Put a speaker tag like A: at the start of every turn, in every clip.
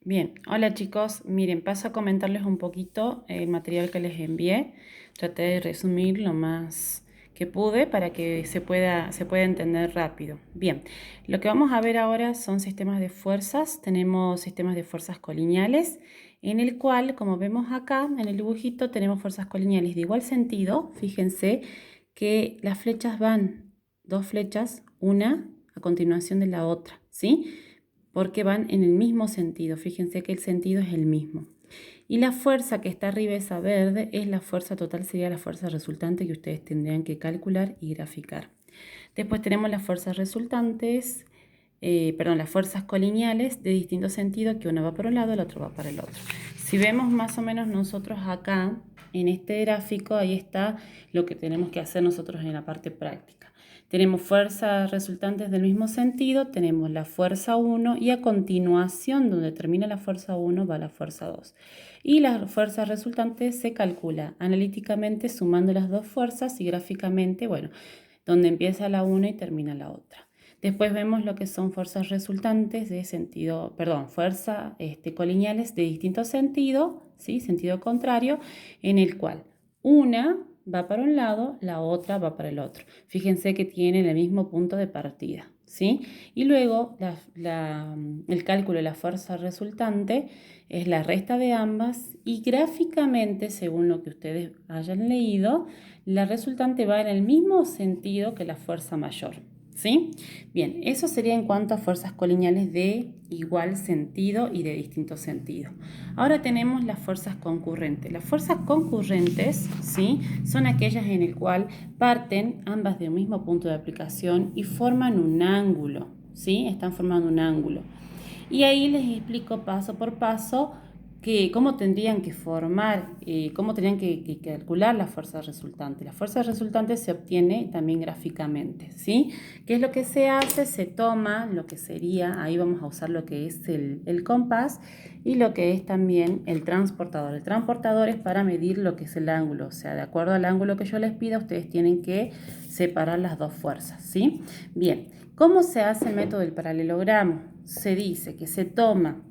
A: Bien, hola chicos, miren, paso a comentarles un poquito el material que les envié. Traté de resumir lo más que pude para que se pueda entender rápido. Bien, lo que vamos a ver ahora son sistemas de fuerzas. Tenemos sistemas de fuerzas colineales, en el cual, como vemos acá en el dibujito, tenemos fuerzas colineales de igual sentido. Fíjense que las flechas van, dos flechas, una a continuación de la otra, ¿sí? Porque van en el mismo sentido. Fíjense que el sentido es el mismo. Y la fuerza que está arriba, esa verde, es la fuerza total, sería la fuerza resultante que ustedes tendrían que calcular y graficar. Después tenemos las fuerzas resultantes, las fuerzas colineales de distintos sentidos, que una va por un lado, la otra va para el otro. Si vemos más o menos nosotros acá, en este gráfico, ahí está lo que tenemos que hacer nosotros en la parte práctica. Tenemos fuerzas resultantes del mismo sentido, tenemos la fuerza 1 y a continuación, donde termina la fuerza 1, va la fuerza 2. Y la fuerza resultante se calcula analíticamente sumando las dos fuerzas y gráficamente, bueno, donde empieza la una y termina la otra. Después vemos lo que son fuerzas resultantes de sentido, fuerzas colineales de distinto sentido, ¿sí? Sentido contrario, en el cual una va para un lado, la otra va para el otro. Fíjense que tienen el mismo punto de partida, ¿sí? Y luego el cálculo de la fuerza resultante es la resta de ambas y gráficamente, según lo que ustedes hayan leído, la resultante va en el mismo sentido que la fuerza mayor, ¿sí? Bien, eso sería en cuanto a fuerzas colineales de igual sentido y de distinto sentido. Ahora tenemos las fuerzas concurrentes. Las fuerzas concurrentes, ¿sí? Son aquellas en el cual parten ambas de un mismo punto de aplicación y forman un ángulo, ¿sí? Están formando un ángulo. Y ahí les explico paso por paso cómo tendrían que formar, cómo tendrían que calcular la fuerza resultante. La fuerza resultante se obtiene también gráficamente, ¿sí? ¿Qué es lo que se hace? Se toma lo que sería, ahí vamos a usar lo que es el compás y lo que es también el transportador. El transportador es para medir lo que es el ángulo, o sea, de acuerdo al ángulo que yo les pida, ustedes tienen que separar las dos fuerzas, ¿sí? Bien, ¿cómo se hace el método del paralelogramo? Se dice que se toma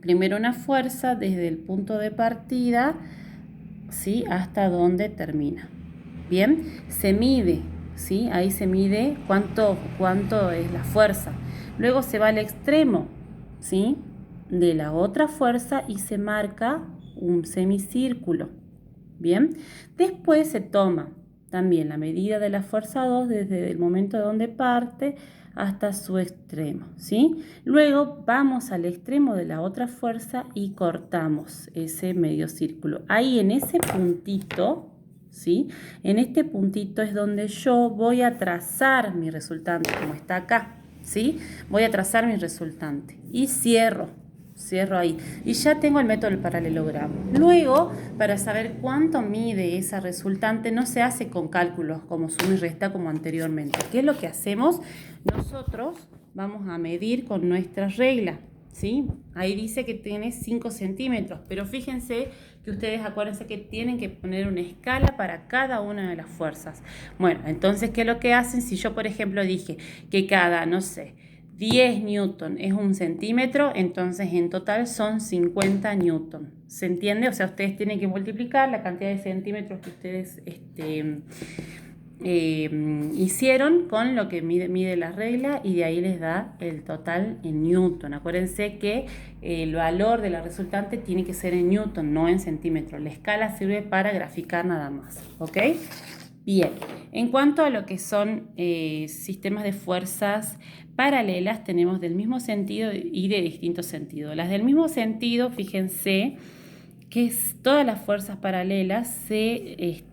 A: primero una fuerza desde el punto de partida, ¿sí? Hasta donde termina. Bien, se mide, ¿sí? Ahí se mide cuánto es la fuerza. Luego se va al extremo, ¿sí? De la otra fuerza y se marca un semicírculo. Bien, después se toma también la medida de la fuerza 2 desde el momento donde parte hasta su extremo, ¿sí? Luego vamos al extremo de la otra fuerza y cortamos ese medio círculo. Ahí en ese puntito, ¿sí? En este puntito es donde yo voy a trazar mi resultante, como está acá, ¿sí? Voy a trazar mi resultante y cierro ahí y ya tengo el método del paralelogramo. Luego, para saber cuánto mide esa resultante, no se hace con cálculos como suma y resta como anteriormente. ¿Qué es lo que hacemos? Nosotros vamos a medir con nuestra regla, ¿sí? Ahí dice que tiene 5 centímetros, pero fíjense que ustedes acuérdense que tienen que poner una escala para cada una de las fuerzas. Bueno, entonces, ¿qué es lo que hacen? Si yo, por ejemplo, dije que cada, no sé, 10 newton es 1 centímetro, entonces en total son 50 newton. ¿Se entiende? O sea, ustedes tienen que multiplicar la cantidad de centímetros que ustedes hicieron con lo que mide la regla y de ahí les da el total en newton. Acuérdense que el valor de la resultante tiene que ser en newton, no en centímetros. La escala sirve para graficar nada más, ¿ok? Bien, en cuanto a lo que son sistemas de fuerzas paralelas, tenemos del mismo sentido y de distintos sentidos. Las del mismo sentido, fíjense que todas las fuerzas paralelas se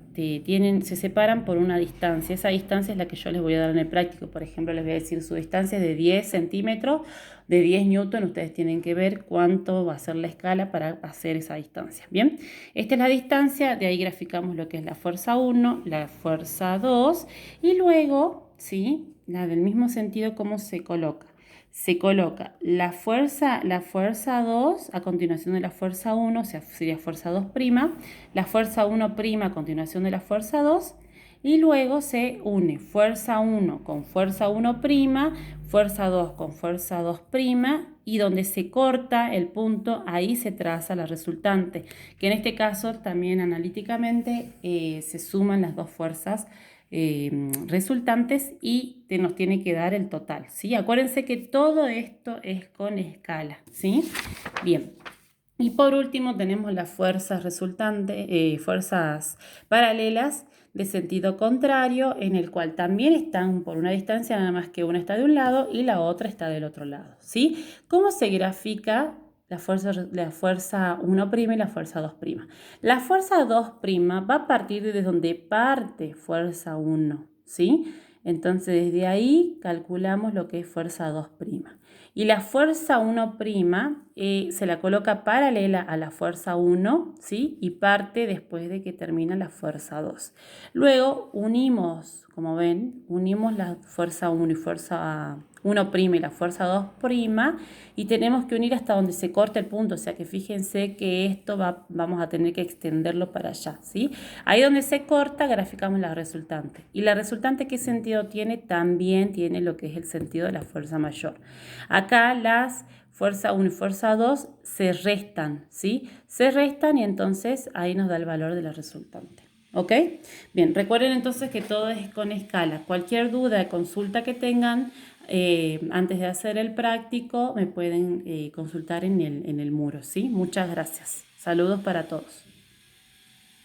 A: separan por una distancia. Esa distancia es la que yo les voy a dar en el práctico. Por ejemplo, les voy a decir su distancia es de 10 centímetros, de 10 newton. Ustedes tienen que ver cuánto va a ser la escala para hacer esa distancia. Bien, esta es la distancia. De ahí graficamos lo que es la fuerza 1, la fuerza 2 y luego, ¿sí? La del mismo sentido, cómo se coloca. Se coloca la fuerza 2 a continuación de la fuerza 1, o sea, sería fuerza 2', la fuerza 1' a continuación de la fuerza 2 y luego se une fuerza 1 con fuerza 1', fuerza 2 con fuerza 2', y donde se corta el punto, ahí se traza la resultante, que en este caso también analíticamente se suman las dos fuerzas resultantes y nos tiene que dar el total, ¿sí? Acuérdense que todo esto es con escala, ¿sí? Bien. Y por último tenemos las fuerzas resultantes, fuerzas paralelas de sentido contrario, en el cual también están por una distancia, nada más que una está de un lado y la otra está del otro lado, ¿sí? ¿Cómo se grafica la fuerza 1' y la fuerza 2'? La fuerza 2' va a partir desde donde parte fuerza 1, ¿sí? Entonces desde ahí calculamos lo que es fuerza 2'. Y la fuerza 1' se la coloca paralela a la fuerza 1, ¿sí? Y parte después de que termina la fuerza 2. Luego unimos, como ven, unimos la fuerza 1 y fuerza 1' y la fuerza 2' y tenemos que unir hasta donde se corte el punto, o sea que fíjense que esto vamos a tener que extenderlo para allá, ¿sí? Ahí donde se corta graficamos la resultante. ¿Y la resultante qué sentido tiene? También tiene lo que es el sentido de la fuerza mayor. Acá las fuerza 1 y fuerza 2 se restan, ¿sí? Se restan y entonces ahí nos da el valor de la resultante. ¿Ok? Bien, recuerden entonces que todo es con escala. Cualquier duda, consulta que tengan antes de hacer el práctico, me pueden consultar en el muro, ¿sí? Muchas gracias. Saludos para todos.